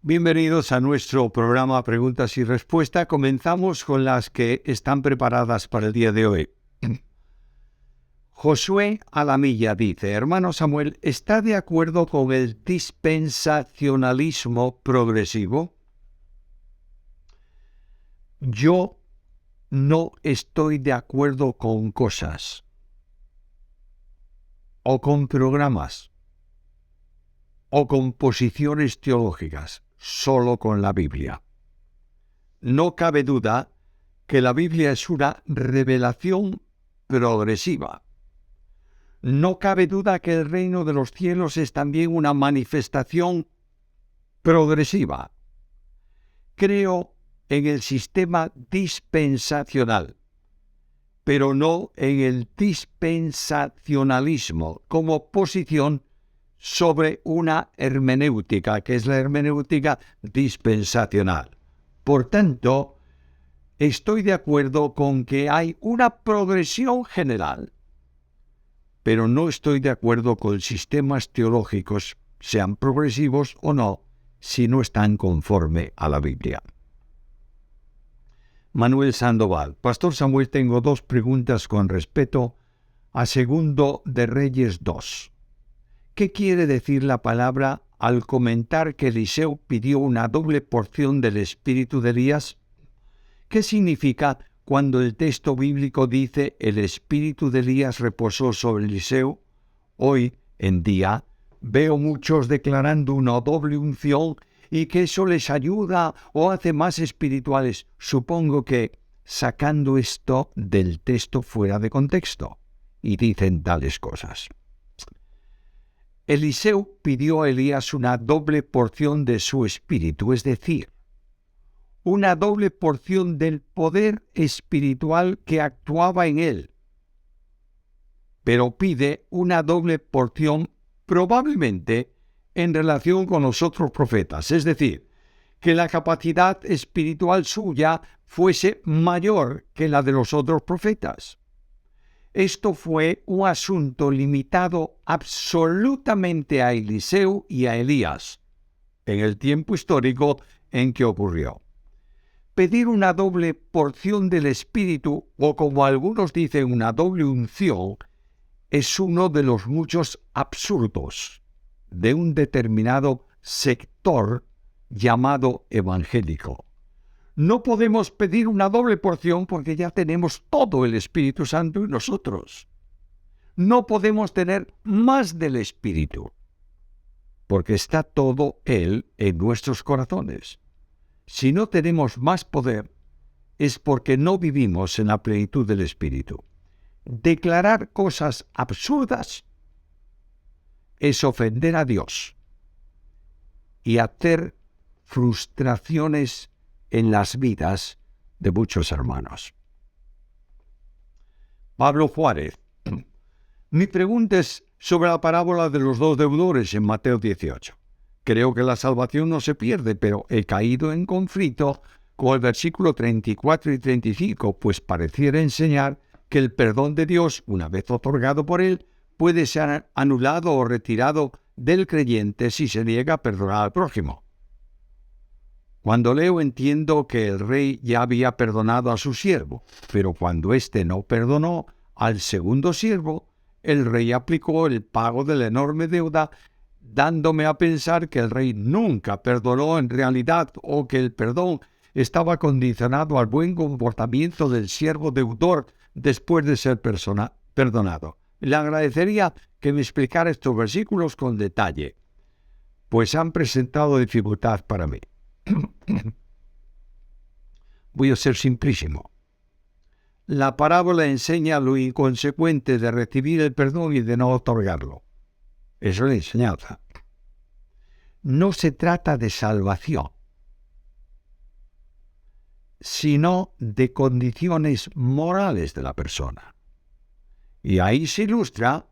Bienvenidos a nuestro programa Preguntas y Respuestas. Comenzamos con las que están preparadas para el día de hoy. Josué Alamilla dice: hermano Samuel, ¿está de acuerdo con el dispensacionalismo progresivo? Yo no estoy de acuerdo con cosas o con programas o con posiciones teológicas, solo con la Biblia. No cabe duda que la Biblia es una revelación progresiva. No cabe duda que el reino de los cielos es también una manifestación progresiva. Creo en el sistema dispensacional, pero no en el dispensacionalismo como posición sobre una hermenéutica, que es la hermenéutica dispensacional. Por tanto, estoy de acuerdo con que hay una progresión general, pero no estoy de acuerdo con sistemas teológicos, sean progresivos o no, si no están conforme a la Biblia. Manuel Sandoval: Pastor Samuel, tengo dos preguntas con respecto a Segundo de Reyes 2. ¿Qué quiere decir la palabra al comentar que Eliseo pidió una doble porción del espíritu de Elías? ¿Qué significa cuando el texto bíblico dice el espíritu de Elías reposó sobre Eliseo? Hoy en día veo muchos declarando una doble unción y que eso les ayuda o hace más espirituales. Supongo que sacando esto del texto fuera de contexto, y dicen tales cosas. Eliseo pidió a Elías una doble porción de su espíritu, es decir, una doble porción del poder espiritual que actuaba en él. Pero pide una doble porción probablemente en relación con los otros profetas, es decir, que la capacidad espiritual suya fuese mayor que la de los otros profetas. Esto fue un asunto limitado absolutamente a Eliseo y a Elías, en el tiempo histórico en que ocurrió. Pedir una doble porción del Espíritu, o como algunos dicen, una doble unción, es uno de los muchos absurdos de un determinado sector llamado evangélico. No podemos pedir una doble porción porque ya tenemos todo el Espíritu Santo en nosotros. No podemos tener más del Espíritu, porque está todo Él en nuestros corazones. Si no tenemos más poder, es porque no vivimos en la plenitud del Espíritu. Declarar cosas absurdas es ofender a Dios y hacer frustraciones en las vidas de muchos hermanos. Pablo Juárez: mi pregunta es sobre la parábola de los dos deudores en Mateo 18. Creo que la salvación no se pierde, pero he caído en conflicto con el versículo 34 y 35, pues pareciera enseñar que el perdón de Dios, una vez otorgado por Él, puede ser anulado o retirado del creyente si se niega a perdonar al prójimo. Cuando leo entiendo que el rey ya había perdonado a su siervo, pero cuando éste no perdonó al segundo siervo, el rey aplicó el pago de la enorme deuda, dándome a pensar que el rey nunca perdonó en realidad, o que el perdón estaba condicionado al buen comportamiento del siervo deudor después de ser perdonado. Le agradecería que me explicara estos versículos con detalle, pues han presentado dificultad para mí. Voy a ser simplísimo. La parábola enseña lo inconsecuente de recibir el perdón y de no otorgarlo. Eso es la enseñanza. No se trata de salvación, sino de condiciones morales de la persona. Y ahí se ilustra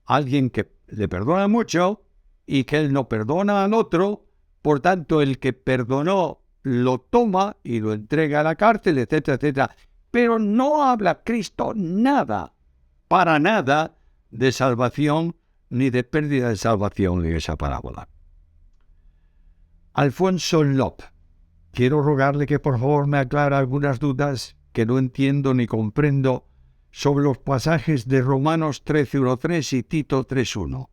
a alguien que le perdona mucho y que él no perdona al otro. Por tanto, el que perdonó lo toma y lo entrega a la cárcel, etcétera, etcétera. Pero no habla Cristo nada, para nada, de salvación ni de pérdida de salvación en esa parábola. Alfonso Lop. Quiero rogarle que por favor me aclare algunas dudas que no entiendo ni comprendo sobre los pasajes de Romanos 13:1-3 y Tito 3:1.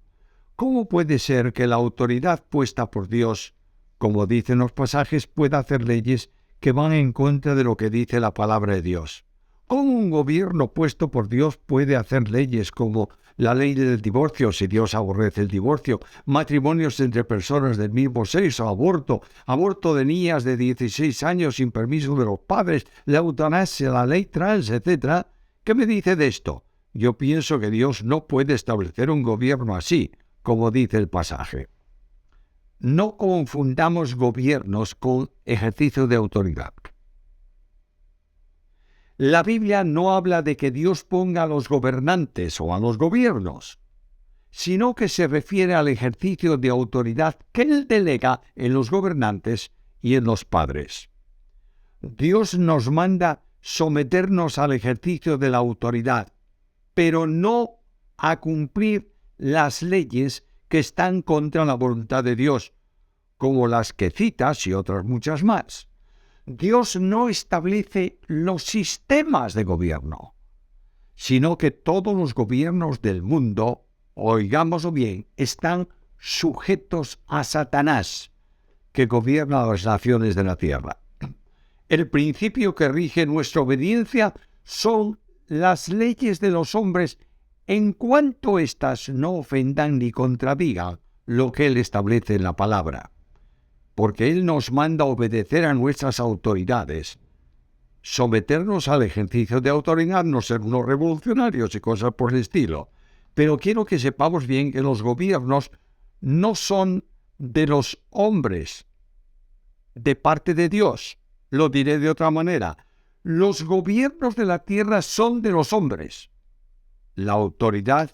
¿Cómo puede ser que la autoridad puesta por Dios, como dicen los pasajes, pueda hacer leyes que van en contra de lo que dice la palabra de Dios? ¿Cómo un gobierno puesto por Dios puede hacer leyes como la ley del divorcio, si Dios aborrece el divorcio, matrimonios entre personas del mismo sexo, aborto de niñas de 16 años sin permiso de los padres, la eutanasia, la ley trans, etc.? ¿Qué me dice de esto? Yo pienso que Dios no puede establecer un gobierno así, como dice el pasaje. No confundamos gobiernos con ejercicio de autoridad. La Biblia no habla de que Dios ponga a los gobernantes o a los gobiernos, sino que se refiere al ejercicio de autoridad que Él delega en los gobernantes y en los padres. Dios nos manda someternos al ejercicio de la autoridad, pero no a cumplir las leyes que están contra la voluntad de Dios, como las que citas y otras muchas más. Dios no establece los sistemas de gobierno, sino que todos los gobiernos del mundo, oigámoslo bien, están sujetos a Satanás, que gobierna las naciones de la tierra. El principio que rige nuestra obediencia son las leyes de los hombres en cuanto éstas no ofendan ni contradigan lo que Él establece en la palabra. Porque Él nos manda obedecer a nuestras autoridades, someternos al ejercicio de autoridad, no ser unos revolucionarios y cosas por el estilo. Pero quiero que sepamos bien que los gobiernos no son de los hombres, de parte de Dios. Lo diré de otra manera. Los gobiernos de la tierra son de los hombres. La autoridad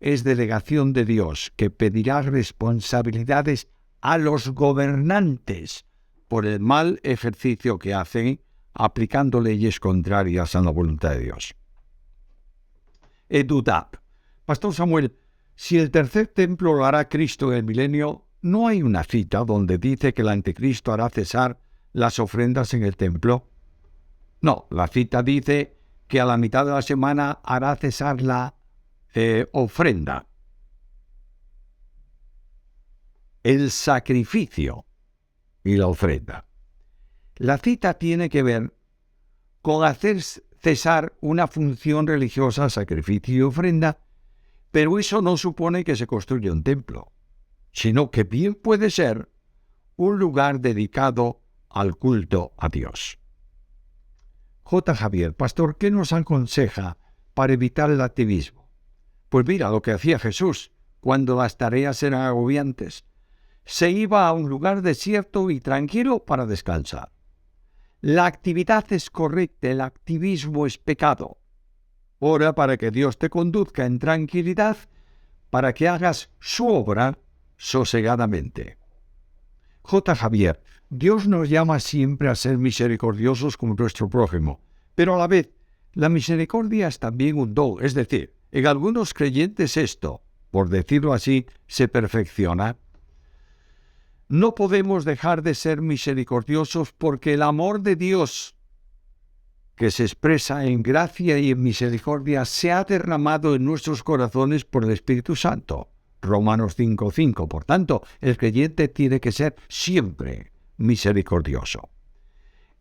es delegación de Dios, que pedirá responsabilidades a los gobernantes por el mal ejercicio que hacen aplicando leyes contrarias a la voluntad de Dios. Edudab. Pastor Samuel, si el tercer templo lo hará Cristo en el milenio, ¿no hay una cita donde dice que el anticristo hará cesar las ofrendas en el templo? No, la cita dice que a la mitad de la semana hará cesar la ofrenda. El sacrificio y la ofrenda. La cita tiene que ver con hacer cesar una función religiosa, sacrificio y ofrenda, pero eso no supone que se construya un templo, sino que bien puede ser un lugar dedicado al culto a Dios. J. Javier, pastor, ¿qué nos aconseja para evitar el activismo? Pues mira lo que hacía Jesús cuando las tareas eran agobiantes. Se iba a un lugar desierto y tranquilo para descansar. La actividad es correcta, el activismo es pecado. Ora para que Dios te conduzca en tranquilidad, para que hagas su obra sosegadamente. J. Javier, Dios nos llama siempre a ser misericordiosos con nuestro prójimo, pero a la vez, la misericordia es también un don, es decir, en algunos creyentes esto, por decirlo así, se perfecciona. No podemos dejar de ser misericordiosos porque el amor de Dios, que se expresa en gracia y en misericordia, se ha derramado en nuestros corazones por el Espíritu Santo. Romanos 5:5. Por tanto, el creyente tiene que ser siempre misericordioso.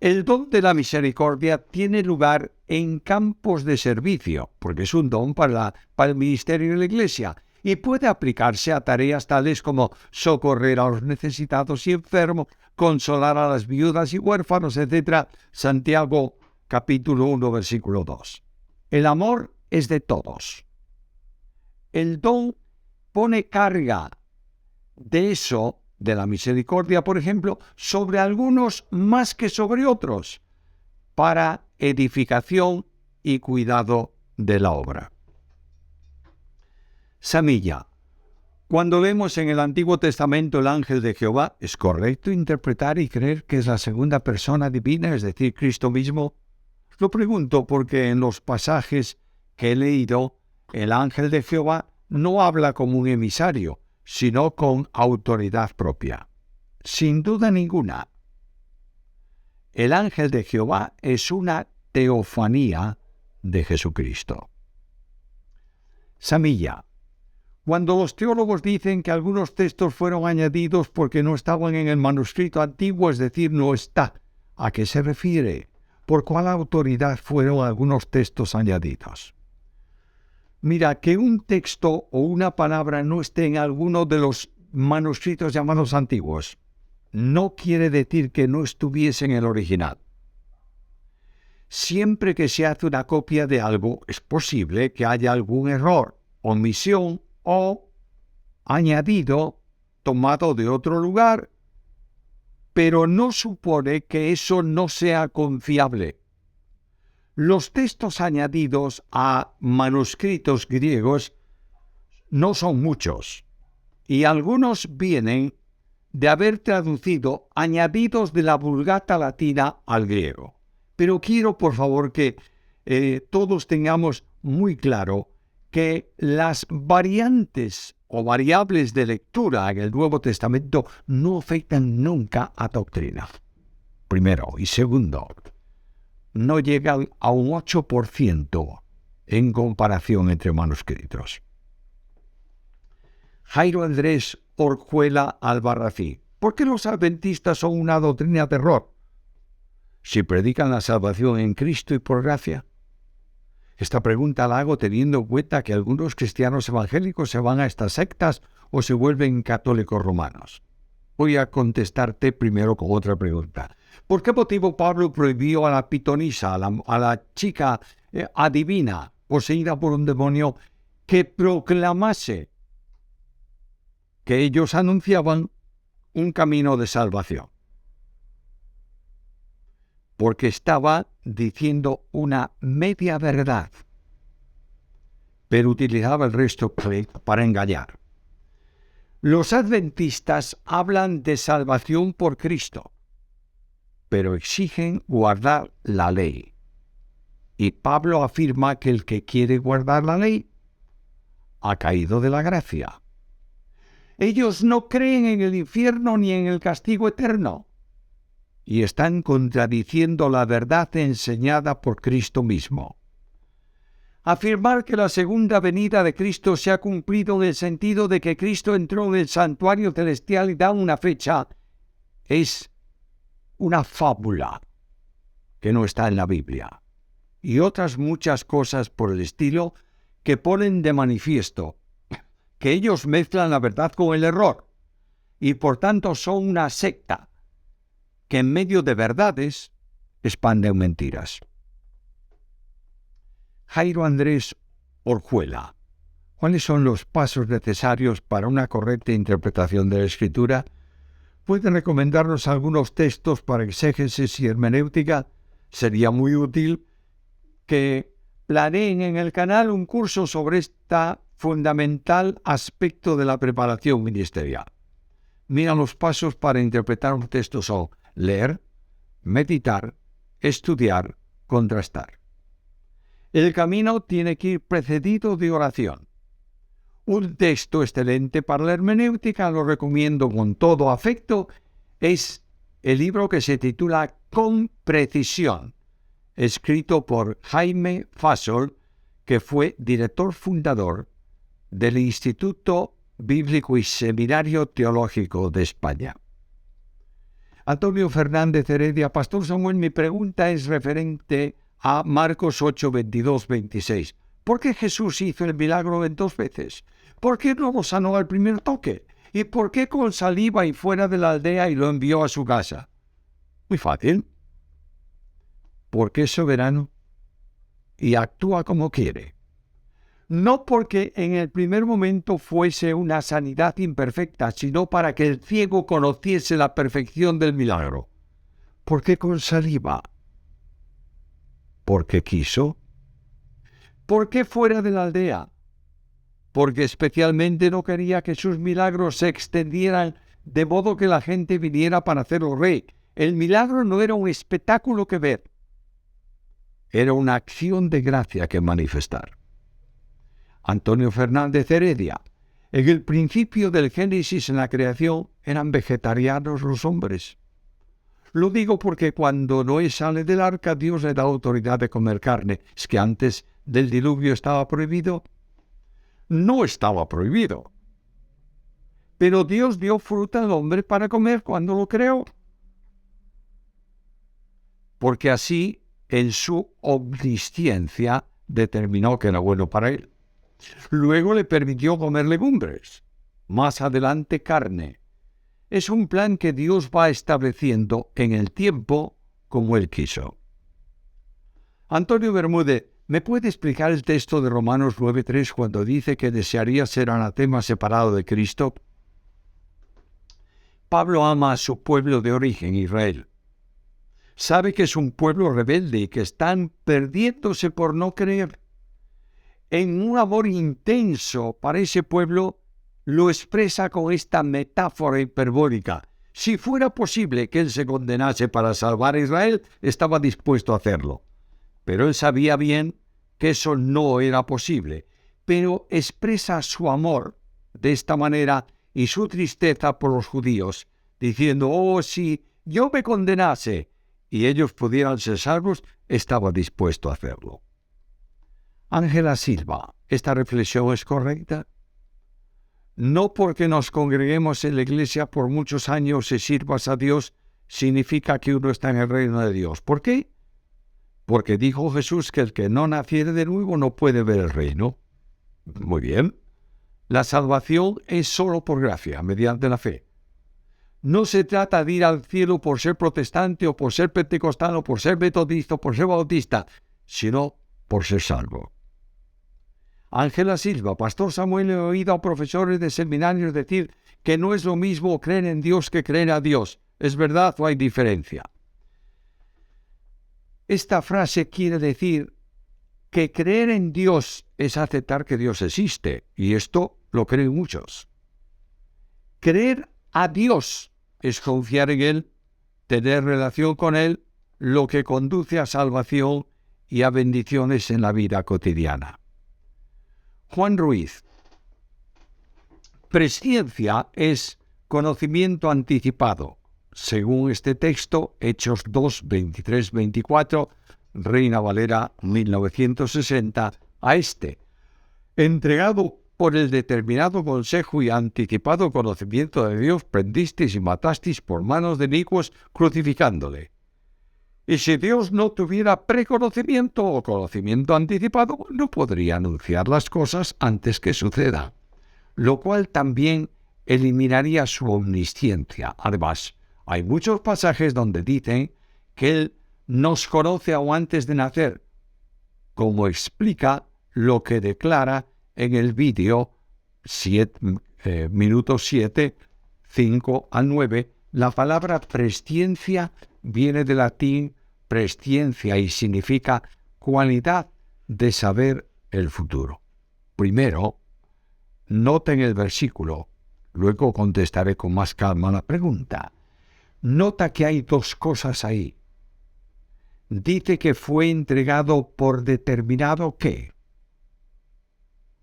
El don de la misericordia tiene lugar en campos de servicio, porque es un don para el ministerio de la Iglesia, y puede aplicarse a tareas tales como socorrer a los necesitados y enfermos, consolar a las viudas y huérfanos, etc. Santiago capítulo 1, versículo 2. El amor es de todos. El don pone carga de eso, de la misericordia, por ejemplo, sobre algunos más que sobre otros, para edificación y cuidado de la obra. Samilla. Cuando leemos en el Antiguo Testamento el ángel de Jehová, ¿es correcto interpretar y creer que es la segunda persona divina, es decir, Cristo mismo? Lo pregunto porque en los pasajes que he leído, el ángel de Jehová no habla como un emisario, sino con autoridad propia. sin duda ninguna, el ángel de Jehová es una teofanía de Jesucristo. Samilla. Cuando los teólogos dicen que algunos textos fueron añadidos porque no estaban en el manuscrito antiguo, es decir, no está, ¿a qué se refiere? ¿Por cuál autoridad fueron algunos textos añadidos? Mira, que un texto o una palabra no esté en alguno de los manuscritos llamados antiguos no quiere decir que no estuviese en el original. Siempre que se hace una copia de algo, es posible que haya algún error, omisión o añadido, tomado de otro lugar, pero no supone que eso no sea confiable. Los textos añadidos a manuscritos griegos no son muchos, y algunos vienen de haber traducido añadidos de la Vulgata latina al griego. Pero quiero, por favor, que todos tengamos muy claro que las variantes o variables de lectura en el Nuevo Testamento no afectan nunca a doctrina. Primero. Y segundo, no llegan a un 8% en comparación entre manuscritos. Jairo Andrés Orjuela Albarracín. ¿Por qué los adventistas son una doctrina de error si predican la salvación en Cristo y por gracia? Esta pregunta la hago teniendo en cuenta que algunos cristianos evangélicos se van a estas sectas o se vuelven católicos romanos. Voy a contestarte primero con otra pregunta. ¿Por qué motivo Pablo prohibió a la pitonisa, a la chica adivina, poseída por un demonio, que proclamase que ellos anunciaban un camino de salvación? Porque estaba diciendo una media verdad, pero utilizaba el resto para engañar. Los adventistas hablan de salvación por Cristo, pero exigen guardar la ley. Y Pablo afirma que el que quiere guardar la ley ha caído de la gracia. Ellos no creen en el infierno ni en el castigo eterno, y están contradiciendo la verdad enseñada por Cristo mismo. Afirmar que la segunda venida de Cristo se ha cumplido en el sentido de que Cristo entró en el santuario celestial y da una fecha es una fábula que no está en la Biblia. Y otras muchas cosas por el estilo que ponen de manifiesto que ellos mezclan la verdad con el error y por tanto son una secta que en medio de verdades expanden mentiras. Jairo Andrés Orjuela. ¿Cuáles son los pasos necesarios para una correcta interpretación de la Escritura? ¿Pueden recomendarnos algunos textos para exégesis y hermenéutica? Sería muy útil que planeen en el canal un curso sobre este fundamental aspecto de la preparación ministerial. Mira, los pasos para interpretar un texto son leer, meditar, estudiar, contrastar. El camino tiene que ir precedido de oración. Un texto excelente para la hermenéutica, lo recomiendo con todo afecto, es el libro que se titula Con Precisión, escrito por Jaime Fasol, que fue director fundador del Instituto Bíblico y Seminario Teológico de España. Antonio Fernández Heredia. Pastor Samuel, mi pregunta es referente a Marcos 8, 22, 26. ¿Por qué Jesús hizo el milagro en 2 veces? ¿Por qué no lo sanó al primer toque? ¿Y por qué con saliva y fuera de la aldea y lo envió a su casa? Muy fácil. Porque es soberano y actúa como quiere. No porque en el primer momento fuese una sanidad imperfecta, sino para que el ciego conociese la perfección del milagro. ¿Por qué con saliva? Porque quiso. ¿Por qué fuera de la aldea? Porque especialmente no quería que sus milagros se extendieran de modo que la gente viniera para hacerlo rey. El milagro no era un espectáculo que ver, era una acción de gracia que manifestar. Antonio Fernández Heredia. En el principio del Génesis, en la creación, eran vegetarianos los hombres. Lo digo porque cuando Noé sale del arca, Dios le da autoridad de comer carne. ¿Es que antes del diluvio estaba prohibido? No estaba prohibido. Pero Dios dio fruta al hombre para comer cuando lo creó. Porque así, en su omnisciencia, determinó que era bueno para él. Luego le permitió comer legumbres. Más adelante, carne. Es un plan que Dios va estableciendo en el tiempo como Él quiso. Antonio Bermúdez, ¿me puede explicar el texto de Romanos 9:3 cuando dice que desearía ser anatema separado de Cristo? Pablo ama a su pueblo de origen, Israel. Sabe que es un pueblo rebelde y que están perdiéndose por no creer. En un amor intenso para ese pueblo, lo expresa con esta metáfora hiperbólica. Si fuera posible que él se condenase para salvar a Israel, estaba dispuesto a hacerlo. Pero él sabía bien que eso no era posible. Pero expresa su amor de esta manera y su tristeza por los judíos, diciendo, oh, si yo me condenase y ellos pudieran ser salvos, estaba dispuesto a hacerlo. Ángela Silva, ¿esta reflexión es correcta? No porque nos congreguemos en la iglesia por muchos años y sirvas a Dios, significa que uno está en el reino de Dios. ¿Por qué? Porque dijo Jesús que el que no naciere de nuevo no puede ver el reino. Muy bien. La salvación es solo por gracia, mediante la fe. No se trata de ir al cielo por ser protestante o por ser pentecostal o por ser metodista o por ser bautista, sino por ser salvo. Ángela Silva, Pastor Samuel, he oído a profesores de seminarios decir que no es lo mismo creer en Dios que creer a Dios. ¿Es verdad o hay diferencia? Esta frase quiere decir que creer en Dios es aceptar que Dios existe, y esto lo creen muchos. Creer a Dios es confiar en Él, tener relación con Él, lo que conduce a salvación y a bendiciones en la vida cotidiana. Juan Ruiz. Presciencia es conocimiento anticipado. Según este texto, Hechos 2, 23, 24, Reina Valera 1960, a este, entregado por el determinado consejo y anticipado conocimiento de Dios, prendisteis y matasteis por manos de inicuos, crucificándole. Y si Dios no tuviera preconocimiento o conocimiento anticipado, no podría anunciar las cosas antes que sucedan, lo cual también eliminaría su omnisciencia. Además, hay muchos pasajes donde dicen que Él nos conoce aún antes de nacer, como explica lo que declara en el vídeo minutos 7, 5 al 9. La palabra presciencia viene del latín presciencia y significa cualidad de saber el futuro. Primero, noten el versículo, luego contestaré con más calma la pregunta. Nota que hay dos cosas ahí. Dice que fue entregado por determinado ¿qué?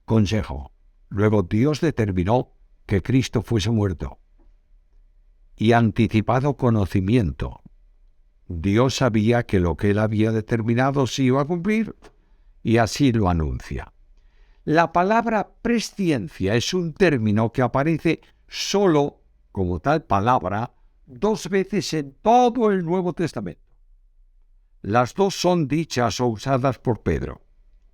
Consejo. Luego Dios determinó que Cristo fuese muerto. Y anticipado conocimiento. Dios sabía que lo que Él había determinado se iba a cumplir y así lo anuncia. La palabra presciencia es un término que aparece solo como tal palabra 2 veces en todo el Nuevo Testamento. Las dos son dichas o usadas por Pedro.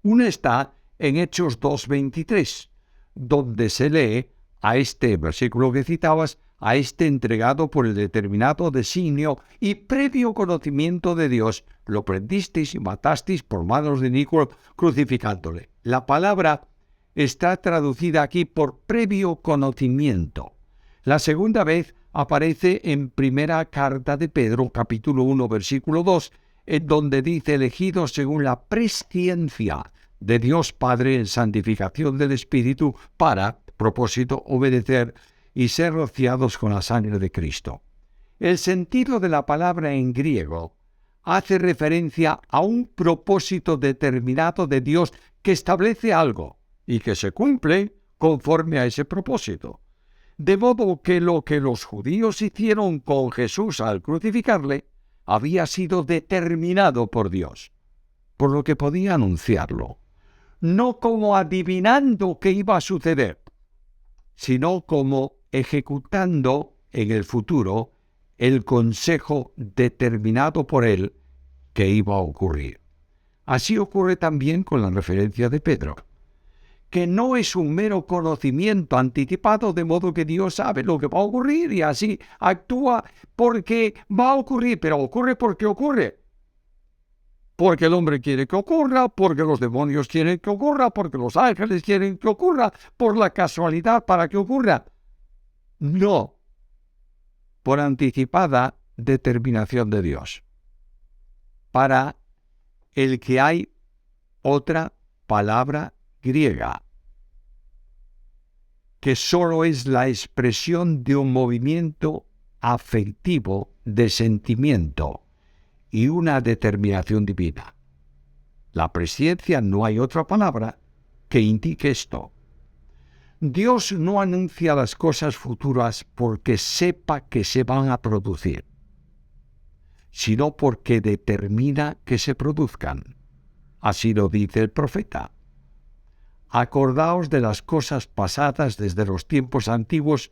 Una está en Hechos 2:23, donde se lee a este versículo que citabas, a este entregado por el determinado designio y previo conocimiento de Dios, lo prendisteis y matasteis por manos de inicuos, crucificándole. La palabra está traducida aquí por previo conocimiento. La segunda vez aparece en primera carta de Pedro, capítulo 1, versículo 2, en donde dice elegidos según la presciencia de Dios Padre en santificación del Espíritu para, propósito, obedecer y ser rociados con la sangre de Cristo. El sentido de la palabra en griego hace referencia a un propósito determinado de Dios que establece algo y que se cumple conforme a ese propósito. De modo que lo que los judíos hicieron con Jesús al crucificarle había sido determinado por Dios, por lo que podía anunciarlo, no como adivinando qué iba a suceder, sino como ejecutando en el futuro el consejo determinado por él que iba a ocurrir. Así ocurre también con la referencia de Pedro, que no es un mero conocimiento anticipado, de modo que Dios sabe lo que va a ocurrir y así actúa porque va a ocurrir, pero ocurre porque ocurre. Porque el hombre quiere que ocurra, porque los demonios quieren que ocurra, porque los ángeles quieren que ocurra, por la casualidad para que ocurra. No, por anticipada determinación de Dios. Para el que hay otra palabra griega, que solo es la expresión de un movimiento afectivo de sentimiento y una determinación divina. La presciencia, no hay otra palabra que indique esto. Dios no anuncia las cosas futuras porque sepa que se van a producir, sino porque determina que se produzcan. Así lo dice el profeta. Acordaos de las cosas pasadas desde los tiempos antiguos,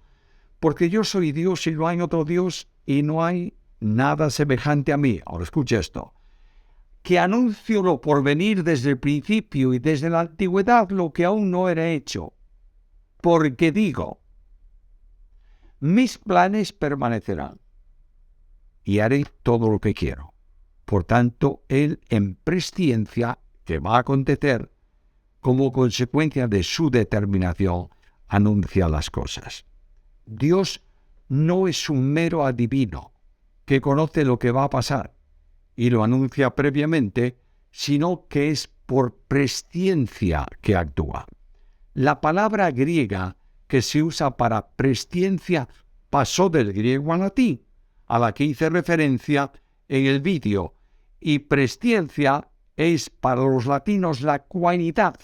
porque yo soy Dios y no hay otro Dios y no hay nada semejante a mí. Ahora escucha esto. Que anuncio lo por venir desde el principio y desde la antigüedad lo que aún no era hecho. Porque digo, mis planes permanecerán y haré todo lo que quiero. Por tanto, Él en presciencia, que va a acontecer, como consecuencia de su determinación, anuncia las cosas. Dios no es un mero adivino que conoce lo que va a pasar y lo anuncia previamente, sino que es por presciencia que actúa. La palabra griega que se usa para presciencia pasó del griego al latín, a la que hice referencia en el vídeo, y presciencia es para los latinos la cualidad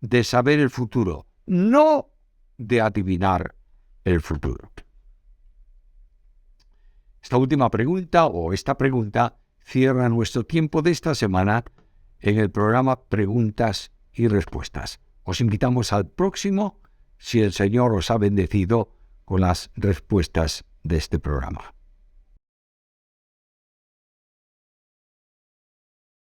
de saber el futuro, no de adivinar el futuro. Esta última pregunta o esta pregunta cierra nuestro tiempo de esta semana en el programa Preguntas y Respuestas. Os invitamos al próximo si el Señor os ha bendecido con las respuestas de este programa.